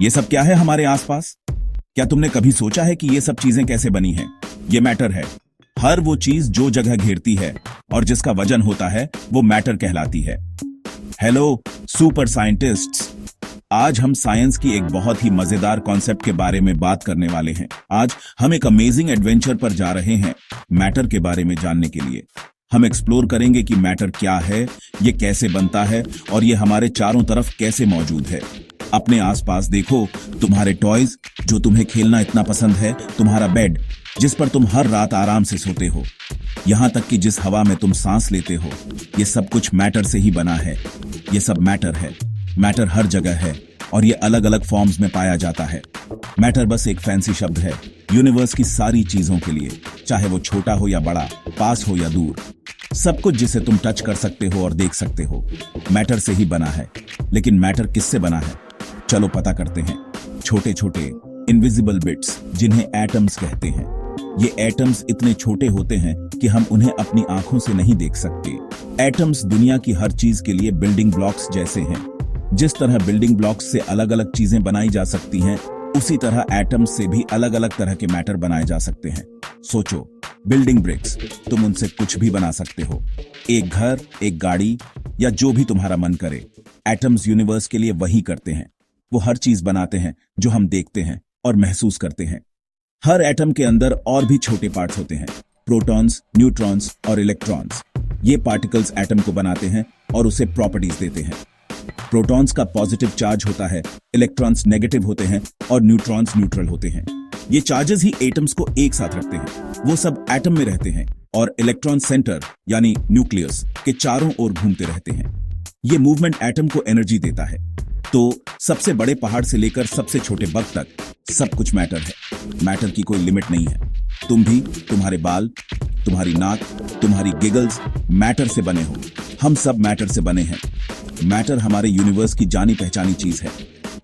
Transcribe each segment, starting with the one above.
ये सब क्या है हमारे आसपास? क्या तुमने कभी सोचा है कि ये सब चीजें कैसे बनी हैं? ये मैटर है। हर वो चीज जो जगह घेरती है और जिसका वजन होता है वो मैटर कहलाती है। हेलो सुपर साइंटिस्ट्स, आज हम साइंस की एक बहुत ही मजेदार कॉन्सेप्ट के बारे में बात करने वाले हैं। आज हम एक अमेजिंग एडवेंचर पर जा रहे हैं मैटर के बारे में जानने के लिए। हम एक्सप्लोर करेंगे कि मैटर क्या है, ये कैसे बनता है और ये हमारे चारों तरफ कैसे मौजूद है। अपने आसपास देखो, तुम्हारे टॉयज जो तुम्हें खेलना इतना पसंद है, तुम्हारा बेड जिस पर तुम हर रात आराम से सोते हो, यहाँ तक कि जिस हवा में तुम सांस लेते हो, ये सब कुछ मैटर से ही बना है। ये सब मैटर है। मैटर हर जगह है और ये अलग अलग फॉर्म्स में पाया जाता है। मैटर बस एक फैंसी शब्द है यूनिवर्स की सारी चीजों के लिए, चाहे वो छोटा हो या बड़ा, पास हो या दूर। सब कुछ जिसे तुम टच कर सकते हो और देख सकते हो मैटर से ही बना है। लेकिन मैटर किससे बना है? चलो पता करते हैं। छोटे छोटे इनविजिबल बिट्स जिन्हें एटम्स कहते हैं। ये एटम्स इतने छोटे होते हैं कि हम उन्हें अपनी आंखों से नहीं देख सकते। एटम्स दुनिया की हर चीज के लिए बिल्डिंग ब्लॉक्स जैसे हैं। जिस तरह बिल्डिंग ब्लॉक्स से अलग अलग चीजें बनाई जा सकती हैं, उसी तरह एटम्स से भी अलग अलग तरह के मैटर बनाए जा सकते हैं। सोचो, बिल्डिंग ब्रिक्स, तुम उनसे कुछ भी बना सकते हो, एक घर, एक गाड़ी या जो भी तुम्हारा मन करे। एटम्स यूनिवर्स के लिए वही करते हैं। वो हर चीज बनाते हैं जो हम देखते हैं और महसूस करते हैं। हर एटम के अंदर और भी छोटे पार्ट्स होते हैं, प्रोटॉन्स, न्यूट्रॉन्स और इलेक्ट्रॉन्स। ये पार्टिकल्स एटम को बनाते हैं और उसे प्रॉपर्टीज देते हैं। प्रोटॉन्स का पॉजिटिव चार्ज होता है, इलेक्ट्रॉन्स नेगेटिव होते हैं और न्यूट्रॉन्स न्यूट्रल होते हैं। ये चार्जेस ही एटम्स को एक साथ रखते हैं। वो सब एटम में रहते हैं और इलेक्ट्रॉन सेंटर यानी न्यूक्लियस के चारों ओर घूमते रहते हैं। ये मूवमेंट एटम को एनर्जी देता है। तो सबसे बड़े पहाड़ से लेकर सबसे छोटे बग तक सब कुछ मैटर है। मैटर की कोई लिमिट नहीं है। तुम भी, तुम्हारे बाल, तुम्हारी नाक, तुम्हारी गिगल्स मैटर से बने हो। हम सब मैटर से बने हैं। मैटर हमारे यूनिवर्स की जानी पहचानी चीज है।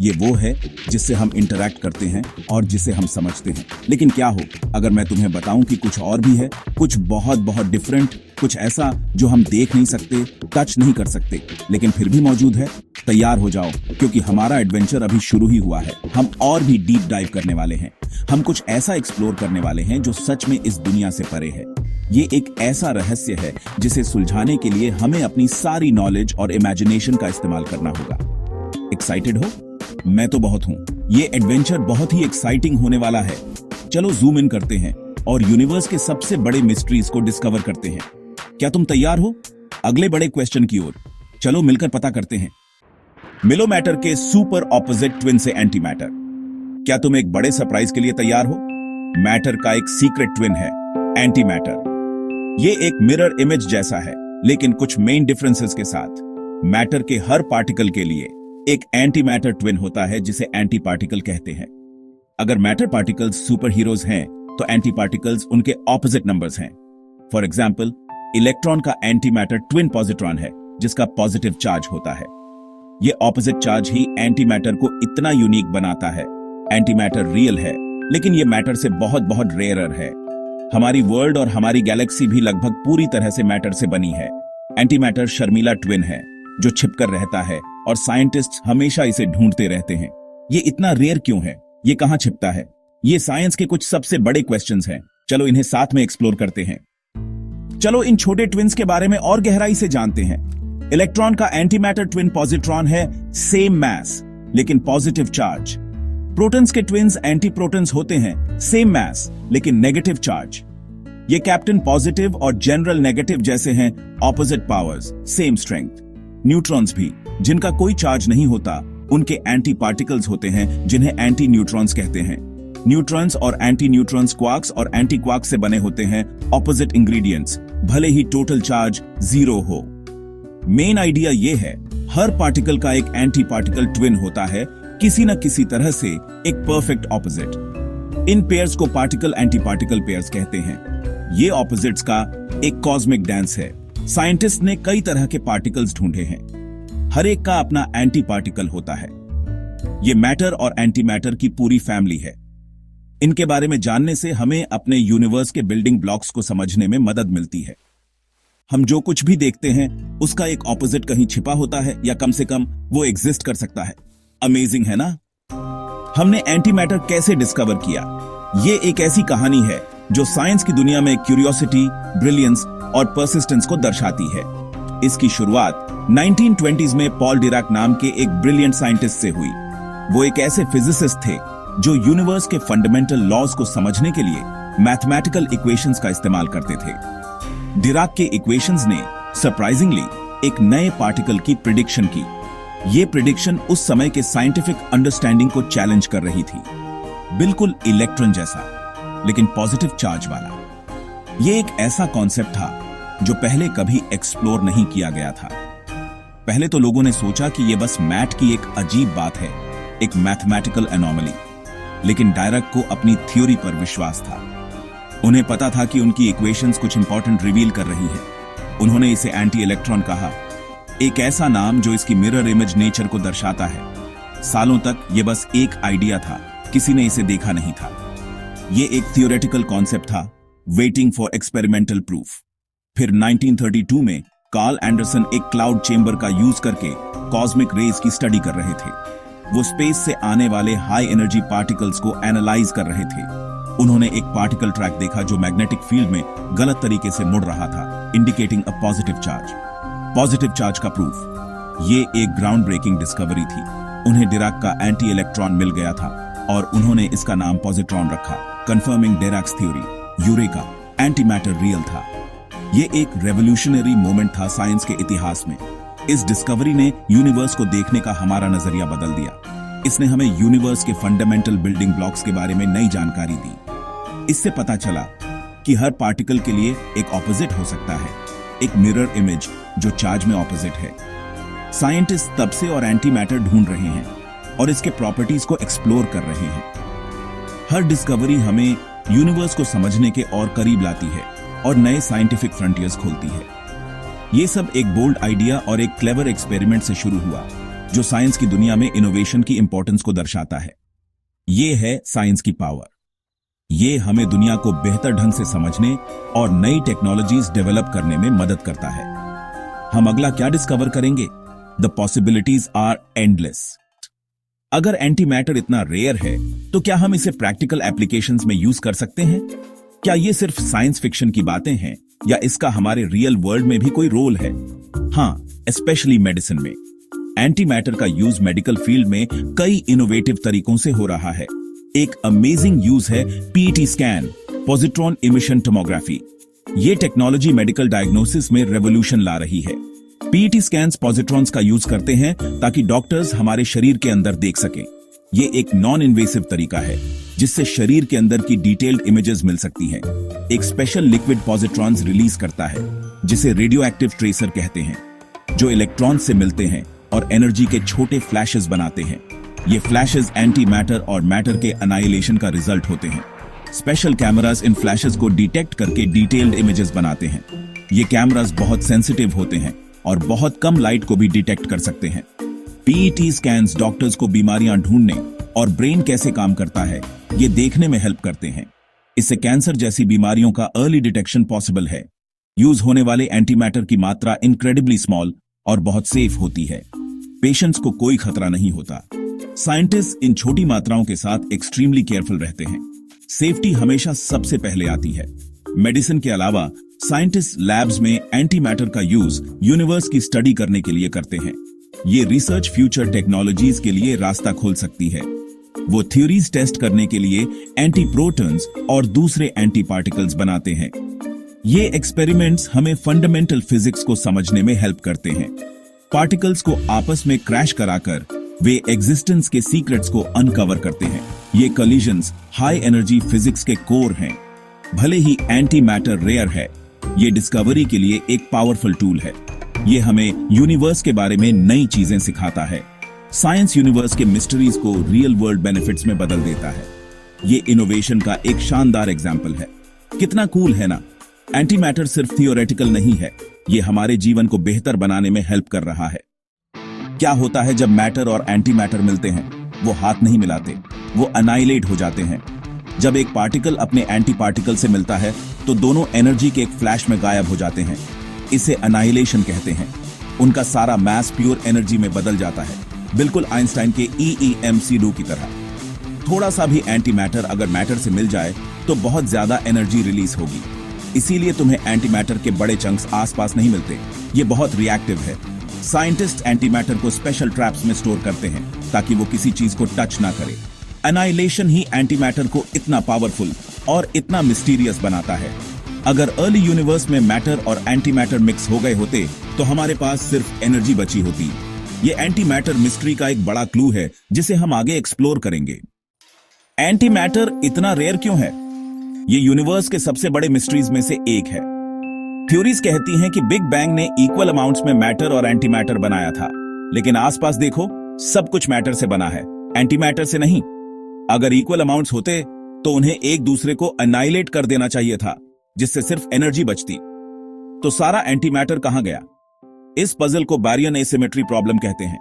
ये वो है जिससे हम इंटरैक्ट करते हैं और जिसे हम समझते हैं। लेकिन क्या हो अगर मैं तुम्हें बताऊं कि कुछ और भी है, कुछ बहुत बहुत डिफरेंट, कुछ ऐसा जो हम देख नहीं सकते, टच नहीं कर सकते, लेकिन फिर भी मौजूद है? तैयार हो जाओ, क्योंकि हमारा एडवेंचर अभी शुरू ही हुआ है। हम और भी डीप डाइव करने वाले हैं। हम कुछ ऐसा एक्सप्लोर करने वाले हैं जो सच में इस दुनिया से परे है। ये एक ऐसा रहस्य है जिसे सुलझाने के लिए हमें अपनी सारी नॉलेज और इमेजिनेशन का इस्तेमाल करना होगा। एक्साइटेड हो? मैं तो बहुत हूं। ये एडवेंचर बहुत ही एक्साइटिंग होने वाला है। चलो जूम इन करते हैं और यूनिवर्स के सबसे बड़े मिस्ट्रीज को डिस्कवर करते हैं। क्या तुम तैयार हो अगले बड़े क्वेश्चन की ओर? चलो मिलकर पता करते हैं। मिलो मैटर के सुपर ऑपोजिट ट्विन से एंटी मैटर। क्या तुम एक बड़े सरप्राइज के लिए तैयार हो? मैटर का एक सीक्रेट ट्विन है, एंटी मैटर। ये एक मिरर इमेज जैसा है, लेकिन कुछ मेन डिफरेंसेस के साथ। मैटर के हर पार्टिकल के लिए एक एंटी मैटर ट्विन होता है जिसे एंटी पार्टिकल कहते हैं। अगर मैटर पार्टिकल्स सुपर हीरोज हैं, तो एंटी पार्टिकल्स उनके ऑपोजिट नंबर्स हैं। फॉर एग्जाम्पल, इलेक्ट्रॉन का एंटी मैटर ट्विन पॉजिट्रॉन है, जिसका पॉजिटिव चार्ज होता है। ये ऑपोजिट चार्ज ही एंटी मैटर को इतना यूनिक बनाता है। एंटी मैटर रियल है, लेकिन ये मैटर से बहुत बहुत रेयरर है। हमारी वर्ल्ड और हमारी गैलेक्सी भी लगभग पूरी तरह से मैटर से बनी है। एंटी मैटर शर्मीला ट्विन है जो छिपकर रहता है और साइंटिस्ट हमेशा इसे ढूंढते रहते हैं। ये इतना रेयर क्यों है? ये कहां छिपता है? ये साइंस के कुछ सबसे बड़े क्वेश्चंस हैं। चलो इन्हें साथ में एक्सप्लोर करते हैं। चलो इन छोटे ट्विन्स के बारे में और गहराई से जानते हैं। इलेक्ट्रॉन का एंटी मैटर ट्विन पॉजिट्रॉन है, सेम मास लेकिन पॉजिटिव चार्ज। प्रोटॉन्स के ट्विन्स एंटी प्रोटॉन्स होते हैं, सेम मास लेकिन नेगेटिव चार्ज। ये कैप्टन पॉजिटिव और जनरल नेगेटिव जैसे हैं, opposite powers, same strength. Neutrons भी, जिनका कोई चार्ज नहीं होता, उनके एंटी पार्टिकल्स होते हैं जिन्हें एंटी न्यूट्रॉन्स कहते हैं। न्यूट्रॉन्स और एंटी न्यूट्रॉन्स क्वार्क्स और एंटी क्वार्क्स से बने होते हैं, ऑपोजिट इंग्रेडिएंट्स, भले ही टोटल चार्ज 0 हो। मेन आइडिया ये है, हर पार्टिकल का एक एंटी पार्टिकल ट्विन होता है, किसी न किसी तरह से एक परफेक्ट ऑपोजिट। इन पेयर्स को पार्टिकल एंटी पार्टिकल पेयर्स कहते हैं। ये ऑपोजिट्स का एक कॉस्मिक डांस है। साइंटिस्ट ने कई तरह के पार्टिकल्स ढूंढे हैं, हर एक का अपना एंटी पार्टिकल होता है। ये मैटर और एंटी मैटर की पूरी फैमिली है। इनके बारे में जानने से हमें अपने यूनिवर्स के बिल्डिंग ब्लॉक्स को समझने में मदद मिलती है। हम जो कुछ भी देखते हैं उसका एक ऑपोजिट कहीं छिपा होता है, या कम से कम वो एग्जिस्ट कर सकता है। अमेजिंग है ना? हमने एंटी मैटर कैसे डिस्कवर किया। ये एक ऐसी कहानी है जो साइंस की दुनिया में क्यूरियोसिटी, ब्रिलियंस और परसिस्टेंस को दर्शाती है। इसकी शुरुआत 1920s में पॉल डिराक नाम के एक ब्रिलियंट साइंटिस्ट से हुई। वो एक ऐसे फिजिसिस्ट थे जो यूनिवर्स के फंडामेंटल लॉज को समझने के लिए मैथमेटिकल इक्वेशंस का इस्तेमाल करते थे। डिराक के इक्वेशंस ने सरप्राइजिंगली एक नए पार्टिकल की प्रिडिक्शन की। ये प्रिडिक्शन उस समय के साइंटिफिक अंडरस्टैंडिंग को चैलेंज कर रही थी। बिल्कुल इलेक्ट्रॉन जैसा, लेकिन पॉजिटिव चार्ज वाला। ये एक ऐसा कॉन्सेप्ट था जो पहले कभी एक्सप्लोर नहीं किया गया था। पहले तो लोगों ने सोचा कि ये बस मैथ की एक अजीब बात है, एक मैथमेटिकल एनोमली। लेकिन डायराक को अपनी थ्योरी पर विश्वास था। उन्हें पता था कि उनकी इक्वेशंस कुछ इंपॉर्टेंट रिवील कर रही है। उन्होंने इसे एंटी इलेक्ट्रॉन कहा, एक ऐसा नाम जो इसकी मिरर इमेज नेचर को दर्शाता है। सालों तक ये बस एक आइडिया था, किसी ने इसे देखा नहीं था। ये एक थियोरेटिकल कॉन्सेप्ट था, वेटिंग फॉर एक्सपेरिमेंटल प्रूफ। फिर 1932 में कार्ल एंडरसन एक क्लाउड चेंबर का यूज करके कॉस्मिक रेज की स्टडी कर रहे थे। वो स्पेस से आने वाले हाई एनर्जी पार्टिकल्स को एनालाइज कर रहे थे। उन्होंने एक पार्टिकल ट्रैक देखा जो मैग्नेटिक फील्ड में गलत तरीके से मुड़ रहा था, indicating a positive charge. Positive charge का प्रूफ, ये एक ग्राउंड ब्रेकिंग डिस्कवरी थी। उन्हें डिराक का एंटी इलेक्ट्रॉन मिल गया था और उन्होंने इसका नाम पॉजिट्रॉन रखा, confirming Dirac's theory. Eureka, anti matter real था। ये एक रेवोल्यूशनरी मोमेंट था साइंस के इतिहास में। इस डिस्कवरी ने यूनिवर्स को देखने का हमारा नजरिया बदल दिया। इसने हमें यूनिवर्स के फंडामेंटल बिल्डिंग ब्लॉक्स के बारे में नई जानकारी दी। इससे पता चला कि हर पार्टिकल के लिए एक ऑपोजिट हो सकता है, एक मिरर इमेज जो चार्ज में ऑपोजिट है। साइंटिस्ट तब से और एंटी मैटर ढूंढ रहे हैं और इसके प्रॉपर्टीज को एक्सप्लोर कर रहे हैं। हर डिस्कवरी हमें यूनिवर्स को समझने के और करीब लाती है और नए साइंटिफिक फ्रंटियर्स खोलती है। ये सब एक बोल्ड आइडिया और एक क्लेवर एक्सपेरिमेंट से शुरू हुआ जो साइंस की दुनिया में इनोवेशन की इंपॉर्टेंस को दर्शाता है। ये है साइंस की पावर। ये हमें दुनिया को बेहतर ढंग से समझने और नई टेक्नोलॉजीज डेवलप करने में मदद करता है। हम अगला क्या डिस्कवर करेंगे? The possibilities are endless. अगर एंटी मैटर इतना रेयर है तो क्या हम इसे प्रैक्टिकल एप्लीकेशंस में यूज कर सकते हैं? क्या ये सिर्फ साइंस फिक्शन की बातें हैं या इसका हमारे रियल वर्ल्ड में भी कोई रोल है? हाँ, स्पेशली मेडिसिन में। एंटी मैटर का यूज मेडिकल फील्ड में कई इनोवेटिव तरीकों से हो रहा है। एक अमेजिंग यूज है PET scan, positron emission tomography. ये टेक्नोलॉजी मेडिकल डायग्नोसिस में रेवोल्यूशन ला रही है। पीईटी स्कैन्स पॉजिट्रॉन्स का यूज करते हैं ताकि डॉक्टर्स हमारे शरीर के अंदर देख सकें। ये एक नॉन इन्वेसिव तरीका है जिससे शरीर के अंदर की डिटेल्ड इमेजेस मिल सकती हैं। एक स्पेशल लिक्विड पॉजिट्रॉन्स रिलीज करता है जिसे रेडियो एक्टिव ट्रेसर कहते हैं, जो इलेक्ट्रॉन्स से मिलते हैं और एनर्जी के छोटे फ्लैशेस बनाते हैं। ये फ्लैशेस एंटी मैटर और मैटर के अनाइलेशन का रिजल्ट होते हैं। स्पेशल कैमरास इन फ्लैशेस को डिटेक्ट करके डिटेल्ड इमेजेस बनाते हैं। ये कैमरास बहुत सेंसिटिव होते हैं और बहुत कम लाइट को भी डिटेक्ट कर सकते हैं। पीईटी स्कैन्स डॉक्टर्स को बीमारियां ढूंढने और ब्रेन कैसे काम करता है ये देखने में हेल्प करते हैं। इससे कैंसर जैसी बीमारियों का अर्ली डिटेक्शन पॉसिबल है। यूज होने वाले एंटी मैटर की मात्रा इनक्रेडिबली स्मॉल और बहुत सेफ होती है। पेशेंट्स को कोई खतरा नहीं होता। साइंटिस्ट इन छोटी मात्राओं के साथ एक्सट्रीमली केयरफुल रहते हैं। सेफ्टी हमेशा सबसे पहले आती है। मेडिसिन के अलावा साइंटिस्ट लैब्स में एंटी मैटर का यूज यूनिवर्स की स्टडी करने के लिए करते हैं। ये रिसर्च फ्यूचर टेक्नोलॉजीज के लिए रास्ता खोल सकती है। वो थ्योरीज टेस्ट करने के लिए एंटी प्रोटॉन्स और दूसरे एंटी पार्टिकल्स बनाते हैं। ये एक्सपेरिमेंट्स हमें फंडामेंटल फिजिक्स को समझने में हेल्प करते हैं। पार्टिकल्स को आपस में क्रैश कराकर वे एग्जिस्टेंस के सीक्रेट्स को अनकवर करते हैं। ये कॉलिजन्स हाई एनर्जी फिजिक्स के कोर हैं। भले ही एंटी मैटर रेयर है, ये डिस्कवरी के लिए एक पावरफुल टूल है। ये हमें यूनिवर्स के बारे में नई चीजें सिखाता है। साइंस यूनिवर्स के मिस्ट्रीज को रियल वर्ल्ड बेनिफिट्स में बदल देता है। ये इनोवेशन का एक शानदार एग्जाम्पल है। कितना कूल है ना? एंटी मैटर सिर्फ थियोरेटिकल नहीं है, ये हमारे जीवन को बेहतर बनाने में हेल्प कर रहा है। क्या होता है जब मैटर और एंटी मैटर मिलते हैं? वो हाथ नहीं मिलाते, वो अनाइलेट हो जाते हैं। जब एक पार्टिकल अपने एंटी पार्टिकल से मिलता है तो दोनों एनर्जी के एक फ्लैश में गायब हो जाते हैं। इसे अनाइलेशन कहते हैं। उनका सारा मास प्योर एनर्जी में बदल जाता है, बिल्कुल आइंस्टाइन के EEMC2 की तरह। थोड़ा सा भी एंटी मैटर अगर मैटर से मिल जाए तो बहुत ज्यादा एनर्जी रिलीज होगी। इसीलिए तुम्हें एंटी मैटर के बड़े चंक्स आसपास नहीं मिलते। ये बहुत रिएक्टिव है। साइंटिस्ट एंटी मैटर को स्पेशल ट्रैप्स में स्टोर करते हैं ताकि वो किसी चीज को टच ना करे। एनाइलेशन ही एंटी मैटर को इतना पावरफुल और इतना मिस्टीरियस बनाता है। अगर अर्ली यूनिवर्स में मैटर और एंटी मैटर मिक्स हो गए होते तो हमारे पास सिर्फ एनर्जी बची होती। ये एंटी मैटर मिस्ट्री का एक बड़ा क्लू है जिसे हम आगे एक्सप्लोर करेंगे। एंटी मैटर इतना रेयर क्यों है? ये यूनिवर्स के सबसे बड़े मिस्ट्रीज में से एक है। थ्योरीज कहती हैं कि बिग बैंग ने इक्वल अमाउंट्स में मैटर और एंटी मैटर बनाया था, लेकिन आसपास देखो सब कुछ मैटर से बना है, एंटी मैटर से नहीं। अगर इक्वल अमाउंट्स होते तो उन्हें एक दूसरे को अनाइलेट कर देना चाहिए था, जिससे सिर्फ एनर्जी बचती। तो सारा एंटी मैटर कहां गया? इस पजल को बारियन एसिमेट्री प्रॉब्लम कहते हैं।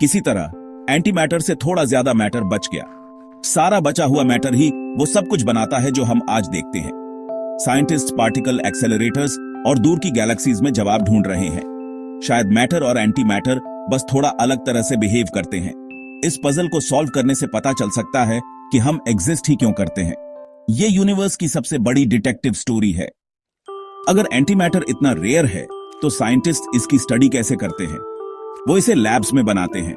किसी तरह एंटी मैटर से थोड़ा ज्यादा मैटर बच गया। सारा बचा हुआ मैटर ही वो सब कुछ बनाता है जो हम आज देखते हैं। साइंटिस्ट पार्टिकल एक्सेलरेटर्स और दूर की गैलेक्सीज में जवाब ढूंढ रहे हैं। शायद मैटर और एंटी मैटर बस थोड़ा अलग तरह से बिहेव करते हैं। इस पजल को सॉल्व करने से पता चल सकता है कि हम एग्जिस्ट ही क्यों करते हैं। ये यूनिवर्स की सबसे बड़ी डिटेक्टिव स्टोरी है। अगर एंटी मैटर इतना रेयर है तो साइंटिस्ट इसकी स्टडी कैसे करते हैं? वो इसे लैब्स में बनाते हैं।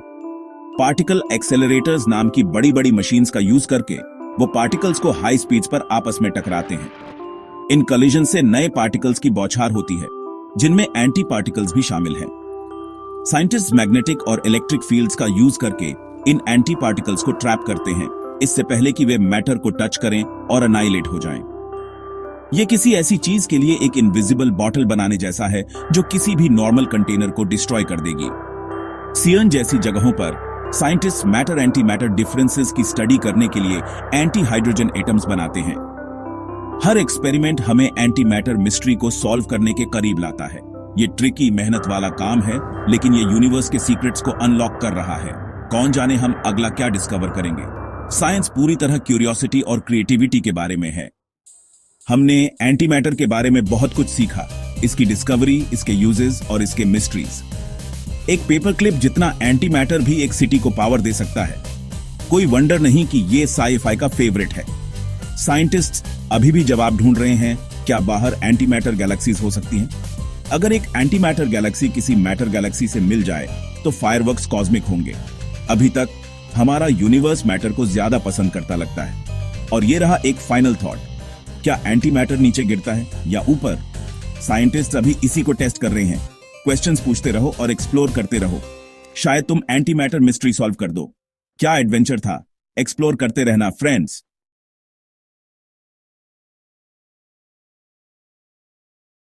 पार्टिकल एक्सेलरेटर्स नाम की बड़ी बड़ी मशीन्स का यूज करके वो पार्टिकल्स को हाई स्पीड्स पर आपस में टकराते हैं। इन कॉलिजन से नए पार्टिकल्स की बौछार होती है, जिनमें एंटी पार्टिकल्स भी शामिल हैं। साइंटिस्ट मैग्नेटिक और इलेक्ट्रिक फील्ड्स का यूज करके इन एंटी पार्टिकल्स को ट्रैप करते हैं, इससे पहले कि वे मैटर को टच करें और अनाइलेट हो जाएं। ये किसी ऐसी चीज के लिए एक इनविजिबल बॉटल बनाने जैसा है जो किसी भी नॉर्मल कंटेनर को डिस्ट्रॉय कर देगी। सियन जैसी जगहों पर scientist matter anti matter differences की स्टडी करने के लिए एंटी हाइड्रोजन एटम्स बनाते हैं। हर एक्सपेरिमेंट हमें एंटी मैटर मिस्ट्री को सॉल्व करने के करीब लाता है। ये ट्रिकी मेहनत वाला काम है, लेकिन ये यूनिवर्स के सीक्रेट्स को अनलॉक कर रहा है। कौन जाने हम अगला क्या डिस्कवर करेंगे। साइंस पूरी तरह क्यूरियोसिटी और क्रिएटिविटी के बारे में है। हमने एंटी मैटर के बारे में बहुत कुछ सीखा, इसकी डिस्कवरी, इसके यूजेस और इसके मिस्ट्रीज। एक पेपर क्लिप जितना एंटी मैटर भी एक सिटी को पावर दे सकता है। कोई वंडर नहीं कि ये साई-फाई का फेवरेट है। साइंटिस्ट्स अभी भी जवाब ढूंढ रहे हैं, क्या बाहर एंटी मैटर गैलेक्सीज हो सकती हैं? अगर एक एंटी मैटर गैलेक्सी किसी मैटर गैलेक्सी से मिल जाए तो फायरवर्क्स कॉस्मिक होंगे। अभी तक हमारा यूनिवर्स मैटर को ज्यादा पसंद करता लगता है। और ये रहा एक फाइनल थॉट, क्या एंटी मैटर नीचे गिरता है या ऊपर? साइंटिस्ट अभी इसी को टेस्ट कर रहे हैं। क्वेश्चंस पूछते रहो और एक्सप्लोर करते रहो। शायद तुम एंटी मैटर मिस्ट्री सॉल्व कर दो। क्या एडवेंचर था! एक्सप्लोर करते रहना फ्रेंड्स।